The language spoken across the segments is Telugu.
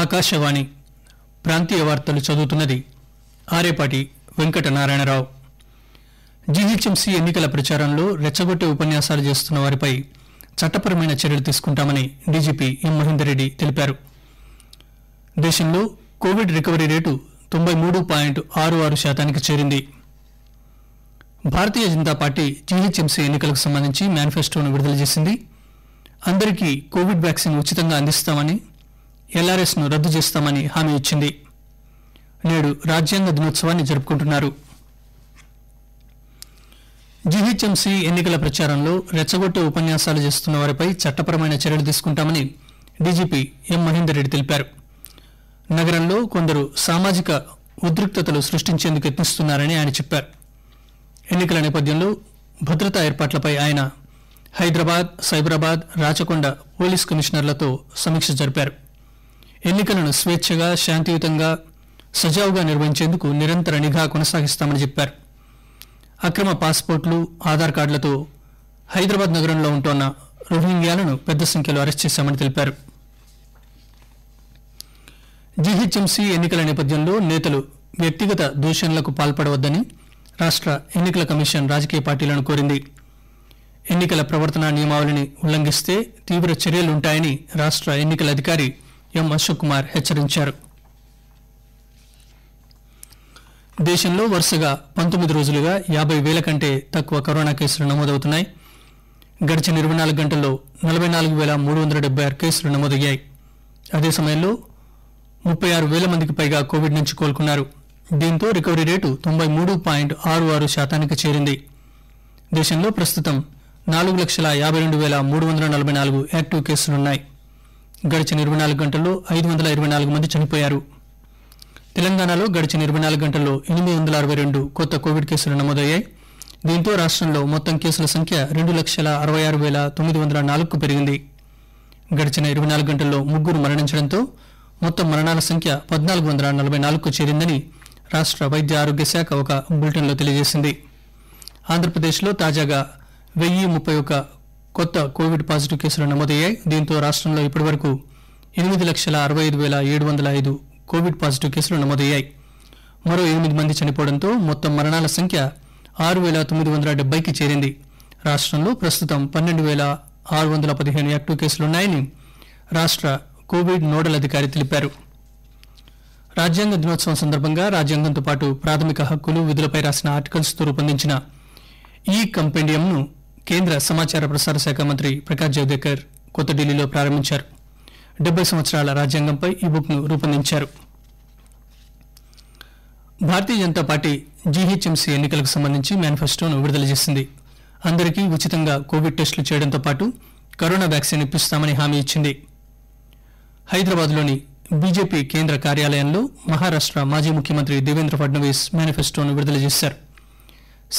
ఆకాశవాణి ప్రాంతీయ వార్తలు చదువుతున్నది ఆరేపాటి వెంకటనారాయణరావు. జీహెచ్ఎంసీ ఎన్నికల ప్రచారంలో రెచ్చగొట్టే ఉపన్యాసాలు చేస్తున్న వారిపై చట్టపరమైన చర్యలు తీసుకుంటామని డీజీపీ ఎం మహేందర్ రెడ్డి తెలిపారు. దేశంలో కోవిడ్ రికవరీ రేటు 93.66% చేరింది. భారతీయ జనతా పార్టీ జీహెచ్ఎంసీ ఎన్నికలకు సంబంధించి మేనిఫెస్టోను విడుదల చేసింది. అందరికీ కోవిడ్ వ్యాక్సిన్ ఉచితంగా అందిస్తామని, ఎల్ఆర్ఎస్ ను రద్దు చేస్తామని హామీ ఇచ్చింది. నేడు రాజ్యాంగ దినోత్సవాన్ని జరుపుకుంటున్నారు. జీహెచ్ఎంసీ ఎన్నికల ప్రచారంలో రెచ్చగొట్టే ఉపన్యాసాలు చేస్తున్న వారిపై చట్టపరమైన చర్యలు తీసుకుంటామని డీజీపీ ఎం మహేందర్ రెడ్డి తెలిపారు. నగరంలో కొందరు సామాజిక ఉద్రిక్తతలు సృష్టించేందుకు యత్నిస్తున్నారని ఆయన చెప్పారు. ఎన్నికల నేపథ్యంలో భద్రతా ఏర్పాట్లపై ఆయన హైదరాబాద్, సైబరాబాద్, రాచకొండ పోలీస్ కమిషనర్లతో సమీక్ష జరిపారు. ఎన్నికలను స్వేచ్ఛగా, శాంతియుతంగా, సజావుగా నిర్వహించేందుకు నిరంతర నిఘా కొనసాగిస్తామని చెప్పారు. అక్రమ పాస్పోర్ట్లు, ఆధార్ కార్డులతో హైదరాబాద్ నగరంలో ఉంటోన్న రోహింగ్యాలను పెద్ద సంఖ్యలో అరెస్ట్ చేశామని తెలిపారు. జీహెచ్ఎంసీ ఎన్నికల నేపథ్యంలో నేతలు వ్యక్తిగత దూషణలకు పాల్పడవద్దని రాష్ట్ర ఎన్నికల కమిషన్ రాజకీయ పార్టీలను కోరింది. ఎన్నికల ప్రవర్తనా నియమావళిని ఉల్లంఘిస్తే తీవ్ర చర్యలుంటాయని రాష్ట్ర ఎన్నికల అధికారి ఎం అశోక్ కుమార్ హెచ్చరించారు. దేశంలో వరుసగా 19 రోజులుగా 50,000 కంటే తక్కువ కరోనా కేసులు నమోదవుతున్నాయి. గడిచిన 24 గంటల్లో 44,376 కేసులు నమోదయ్యాయి. అదే సమయంలో 36,000 మందికి పైగా కోవిడ్ నుంచి కోలుకున్నారు. దీంతో రికవరీ రేటు 93.66% చేరింది. దేశంలో ప్రస్తుతం 4,52,344 యాక్టివ్ కేసులున్నాయి. గడిచిన 24 గంటల్లో 524 మంది చనిపోయారు. తెలంగాణలో గడిచిన 24 గంటల్లో 862 కొత్త కోవిడ్ కేసులు నమోదయ్యాయి. దీంతో రాష్ట్రంలో మొత్తం కేసుల సంఖ్య 2,66,904కు పెరిగింది. గడిచిన 24 గంటల్లో 3 మరణించడంతో మొత్తం మరణాల సంఖ్య 1,444కు చేరిందని రాష్ట్ర వైద్య ఆరోగ్య శాఖ ఒక బులెటిన్లో తెలియజేసింది. ఆంధ్రప్రదేశ్లో తాజాగా 1,031 కొత్త కోవిడ్ పాజిటివ్ కేసులు నమోదయ్యాయి. దీంతో రాష్ట్రంలో ఇప్పటివరకు 8,65,705 కోవిడ్ పాజిటివ్ కేసులు నమోదయ్యాయి. మరో 8 మంది చనిపోవడంతో మొత్తం మరణాల సంఖ్య 6,970కి చేరింది. రాష్ట్రంలో ప్రస్తుతం 12,615 యాక్టివ్ కేసులున్నాయని రాష్ట్ర కోవిడ్ నోడల్ అధికారి తెలిపారు. రాజ్యాంగ దినోత్సవం సందర్భంగా రాజ్యాంగంతో పాటు ప్రాథమిక హక్కులు, విధులపై రాసిన ఆర్టికల్స్తో రూపొందించిన ఈ కంపెండియంను కేంద్ర సమాచార ప్రసార శాఖ మంత్రి ప్రకాష్ జావదేకర్ కొత్త ఢిల్లీలో ప్రారంభించారు. 70 సంవత్సరాల రాజ్యాంగంపై ఈ బుక్ ను రూపొందించారు. భారతీయ జనతా పార్టీ జీహెచ్ఎంసీ ఎన్నికలకు సంబంధించి మేనిఫెస్టోను విడుదల చేసింది. అందరికీ ఉచితంగా కోవిడ్ టెస్టులు చేయడంతో పాటు కరోనా వ్యాక్సిన్ ఇప్పిస్తామని హామీ ఇచ్చింది. హైదరాబాద్లోని బీజేపీ కేంద్ర కార్యాలయంలో మహారాష్ట్ర మాజీ ముఖ్యమంత్రి దేవేంద్ర ఫడ్నవీస్ మేనిఫెస్టోను విడుదల చేశారు.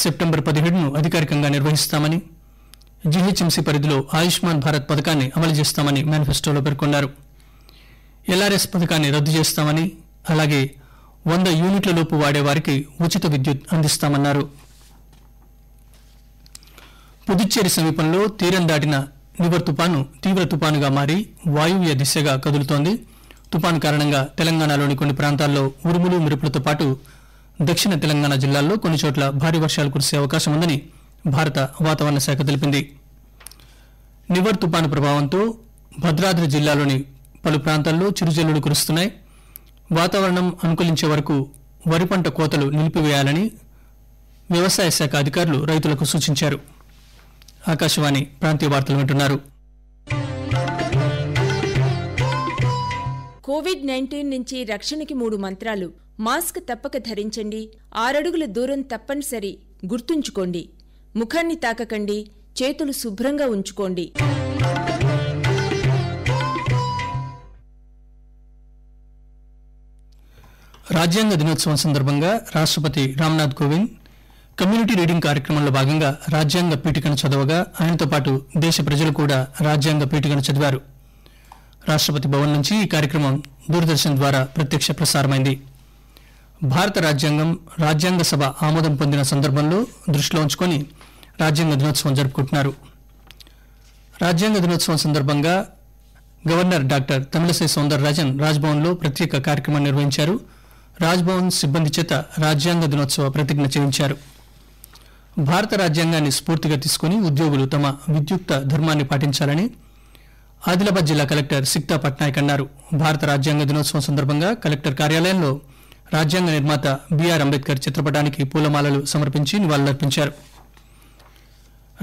సెప్టెంబర్ 17ను అధికారికంగా నిర్వహిస్తామని, జీహెచ్ఎంసీ పరిధిలో ఆయుష్మాన్ భారత్ పథకాన్ని అమలు చేస్తామని మేనిఫెస్టోలో పేర్కొన్నారు. ఎల్ఆర్ఎస్ పథకాన్ని రద్దు చేస్తామని, అలాగే 100 యూనిట్ల లోపు వాడే వారికి ఉచిత విద్యుత్ అందిస్తామన్నారు. పుదుచ్చేరి సమీపంలో తీరం దాటిన నివర్ తుపాను తీవ్ర తుపానుగా మారి వాయువ్య దిశగా కదులుతోంది. తుపాను కారణంగా తెలంగాణలోని కొన్ని ప్రాంతాల్లో ఉరుములు, మెరుపులతో పాటు దక్షిణ తెలంగాణ జిల్లాల్లో కొన్ని చోట్ల భారీ వర్షాలు కురిసే అవకాశం ఉందని భారత వాతావరణ శాఖ తెలిపింది. నివర్ తుపాను ప్రభావంతో భద్రాద్రి జిల్లాలోని పలు ప్రాంతాల్లో చిరుజల్లులు కురుస్తున్నాయి. వాతావరణం అనుకూలించే వరకు వరి పంట కోతలు నిలిపివేయాలని వ్యవసాయ శాఖ అధికారులు రైతులకు సూచించారు. ఆకాశవాణి ప్రాంతీయ వార్తలు వింటున్నారు. కోవిడ్-19 నుంచి రక్షణకి 3 మంత్రాలు. మాస్క్ తప్పక ధరించండి, 6 అడుగుల దూరం తప్పనిసరి, గుర్తుంచుకోండి, ముఖాన్ని తాకకండి, చేతులు శుభ్రంగా ఉంచుకోండి. రాజ్యాంగ దినోత్సవం సందర్భంగా రాష్ట్రపతి రామ్నాథ్ కోవింద్ కమ్యూనిటీ రీడింగ్ కార్యక్రమంలో భాగంగా రాజ్యాంగ పీఠికను చదవగా ఆయనతో పాటు దేశ ప్రజలు కూడా రాజ్యాంగ పీఠికను చదివారు. రాష్ట్రపతి భవన్ నుంచి ఈ కార్యక్రమం దూరదర్శన్ ద్వారా ప్రత్యక్ష ప్రసారమైంది. భారత రాజ్యాంగం రాజ్యాంగ సభ ఆమోదం పొందిన సందర్భంలో దృష్టిలో ఉంచుకొని రాజ్యాంగ దినోత్సవం జరుపుకుంటున్నారు. రాజ్యాంగ దినోత్సవం సందర్భంగా గవర్నర్ డాక్టర్ తమిళసై సౌందరరాజన్ రాజ్భవన్లో ప్రత్యేక కార్యక్రమం నిర్వహించారు. రాజ్భవన్ సిబ్బంది చేత రాజ్యాంగ దినోత్సవ ప్రతిజ్ఞ చేయించారు. భారత రాజ్యాంగాన్ని స్ఫూర్తిగా తీసుకుని ఉద్యోగులు తమ విద్యుక్త ధర్మాన్ని పాటించాలని ఆదిలాబాద్ జిల్లా కలెక్టర్ సిక్తా పట్నాయక్ అన్నారు. భారత రాజ్యాంగ దినోత్సవం సందర్భంగా కలెక్టర్ కార్యాలయంలో రాజ్యాంగ నిర్మాత బిఆర్ అంబేద్కర్ చిత్రపటానికి పూలమాలలు సమర్పించి నివాళులర్పించారు.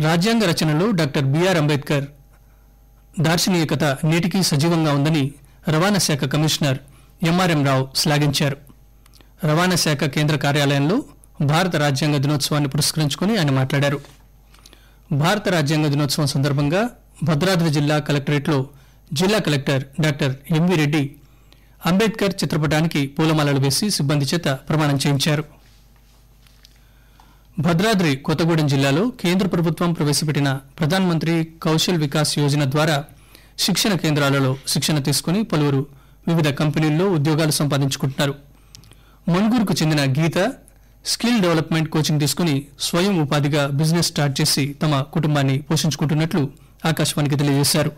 రాజ్యాంగ రచనలో డాక్టర్ బిఆర్ అంబేద్కర్ దార్శనికత నేటికీ సజీవంగా ఉందని రవాణా శాఖ కమిషనర్ ఎంఆర్ఎం రావు శ్లాఘించారు. రవాణా శాఖ కేంద్ర కార్యాలయంలో భారత రాజ్యాంగ దినోత్సవాన్ని పురస్కరించుకుని ఆయన మాట్లాడారు. భారత రాజ్యాంగ దినోత్సవం సందర్భంగా భద్రాద్రి జిల్లా కలెక్టరేట్లో జిల్లా collector doctor MV Reddy Ambedkar చిత్రపటానికి పూలమాలలు వేసి సిబ్బంది చేత ప్రమాణం చేయించారు. భద్రాద్రి కొత్తగూడెం జిల్లాలో కేంద్ర ప్రభుత్వం ప్రవేశపెట్టిన ప్రధాన్ మంత్రి కౌశల్ వికాస్ యోజన ద్వారా శిక్షణ కేంద్రాలలో శిక్షణ తీసుకుని పలువురు వివిధ కంపెనీల్లో ఉద్యోగాలు సంపాదించుకుంటున్నారు. మణుగూరుకు చెందిన గీత స్కిల్ డెవలప్మెంట్ కోచింగ్ తీసుకుని స్వయం ఉపాధిగా బిజినెస్ స్టార్ట్ చేసి తమ కుటుంబాన్ని పోషించుకుంటున్నట్లు ఆకాశవాణికి తెలియజేశారు.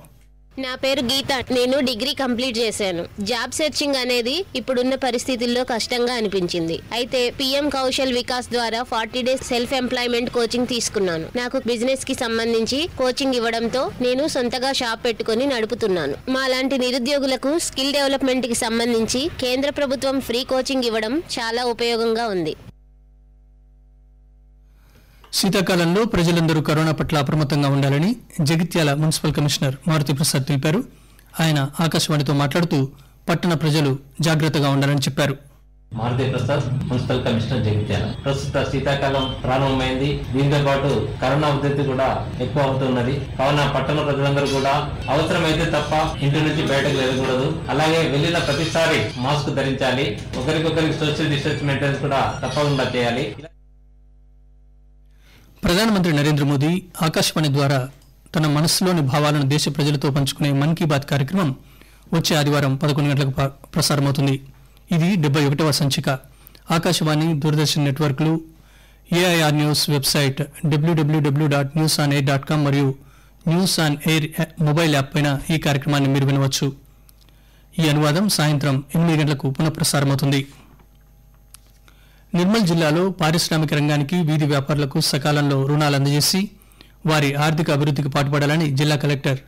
నా పేరు గీత. నేను డిగ్రీ కంప్లీట్ చేశాను. జాబ్ సెర్చింగ్ అనేది ఇప్పుడున్న పరిస్థితుల్లో కష్టంగా అనిపించింది. అయితే పిఎం కౌశల్ వికాస్ ద్వారా 40 డేస్ సెల్ఫ్ ఎంప్లాయ్మెంట్ కోచింగ్ తీసుకున్నాను. నాకు బిజినెస్ కి సంబంధించి కోచింగ్ ఇవ్వడంతో నేను సొంతగా షాప్ పెట్టుకుని నడుపుతున్నాను. మాలాంటి నిరుద్యోగులకు స్కిల్ డెవలప్మెంట్ కి సంబంధించి కేంద్ర ప్రభుత్వం ఫ్రీ కోచింగ్ ఇవ్వడం చాలా ఉపయోగంగా ఉంది. శీతాకాలంలో ప్రజలందరూ కరోనా పట్ల అప్రమత్తంగా ఉండాలని జగిత్యాల మున్సిపల్ కమిషనర్ మారుతి ప్రసాద్ తెలిపారు. ఆయన ఆకాశవాణితో మాట్లాడుతూ పట్టణ ప్రజలు జాగ్రత్తగా ఉండాలని చెప్పారు. Maruti Prasad, municipal commissioner Jagtial. ప్రస్తుత శీతాకాలం ప్రారంభమైంది. దీంతో పాటు కరోనా ఉధృతి కూడా ఎక్కువ అవుతున్నది. కావున పట్టణ ప్రజలందరూ కూడా అవసరమైతే తప్ప ఇంటి నుంచి బయటకు వెళ్ళకూడదు. అలాగే వెళ్లిన ప్రతిసారి మాస్క్ ధరించాలి. ఒకరికొకరికి సోషల్ డిస్టెన్స్ మెయింటెనెన్స్ కూడా తప్పకుండా చేయాలి. ప్రధానమంత్రి నరేంద్ర మోదీ ఆకాశవాణి ద్వారా తన మనస్సులోని భావాలను దేశ ప్రజలతో పంచుకునే మన్ కీ బాత్ కార్యక్రమం వచ్చే ఆదివారం 11 గంటలకు ప్రసారమవుతుంది. ఇది 71వ సంచిక. ఆకాశవాణి, దూరదర్శన్ నెట్వర్క్లు, ఏఐఆర్ న్యూస్ వెబ్సైట్ www.newsonair.com మరియు news on air mobile app పైన ఈ కార్యక్రమాన్ని మీరు వినవచ్చు. ఈ అనువాదం సాయంత్రం 8 గంటలకు పునఃప్రసారమవుతుంది. నిర్మల్ జిల్లాలో పారిశ్రామిక రంగానికి, వీధి వ్యాపారులకు సకాలంలో రుణాలు అందజేసి వారి ఆర్థిక అభివృద్ధికి పాటుపడాలని జిల్లా కలెక్టర్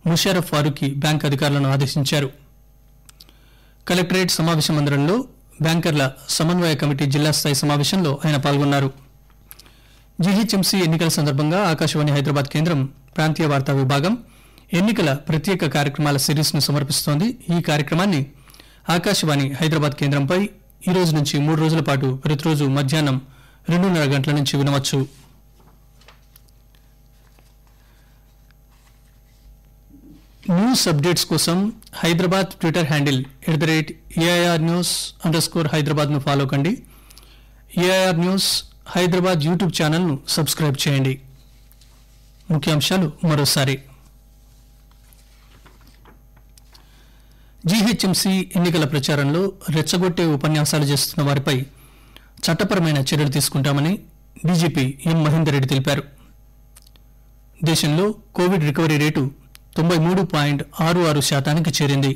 ముషారఫ్ ఫారూఖీ బ్యాంక్ అధికారులను ఆదేశించారు. కలెక్టరేట్ సమావేశ మందిరంలో బ్యాంకర్ల సమన్వయ కమిటీ జిల్లా స్థాయి సమావేశంలో ఆయన పాల్గొన్నారు. జీహెచ్ఎంసీ ఎన్నికల సందర్భంగా ఆకాశవాణి హైదరాబాద్ కేంద్రం ప్రాంతీయ వార్తా విభాగం ఎన్నికల ప్రత్యేక కార్యక్రమాల సిరీస్ ను సమర్పిస్తోంది. ఈ కార్యక్రమాన్ని ఆకాశవాణి హైదరాబాద్ కేంద్రంపై ఈ రోజు నుంచి 3 రోజుల పాటు ప్రతిరోజు మధ్యాహ్నం 2:30 గంటల నుంచి వినవచ్చు. న్యూస్ అప్డేట్స్ కోసం హైదరాబాద్ ట్విట్టర్ హ్యాండిల్ @AIRnews_హైదరాబాద్ ను ఫాలో కండి. AIR news Hyderabad YouTube channel ను సబ్స్క్రైబ్ చేయండి. ముఖ్యాంశాలు మరోసారి. జీహెచ్ఎంసీ ఎన్నికల ప్రచారంలో రెచ్చగొట్టే ఉపన్యాసాలు చేస్తున్న వారిపై చట్టపరమైన చర్యలు తీసుకుంటామని డీజీపీ ఎం మహేందర్ రెడ్డి తెలిపారు. దేశంలో కోవిడ్ రికవరీ రేటు 93.66% చేరింది.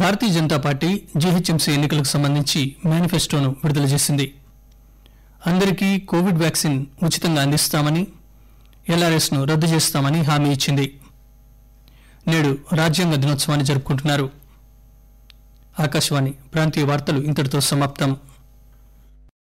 భారతీయ జనతా పార్టీ జీహెచ్ఎంసీ ఎన్నికలకు సంబంధించి మేనిఫెస్టోను విడుదల చేసింది. అందరికీ కోవిడ్ వ్యాక్సిన్ ఉచితంగా అందిస్తామని, ఎల్ఆర్ఎస్ను రద్దు చేస్తామని హామీ ఇచ్చింది. నేడు రాజ్యాంగ దినోత్సవాన్ని జరుపుకుంటున్నారు. ఆకాశవాణి ప్రాంతీయ వార్తలు ఇంతటితో సమాప్తం.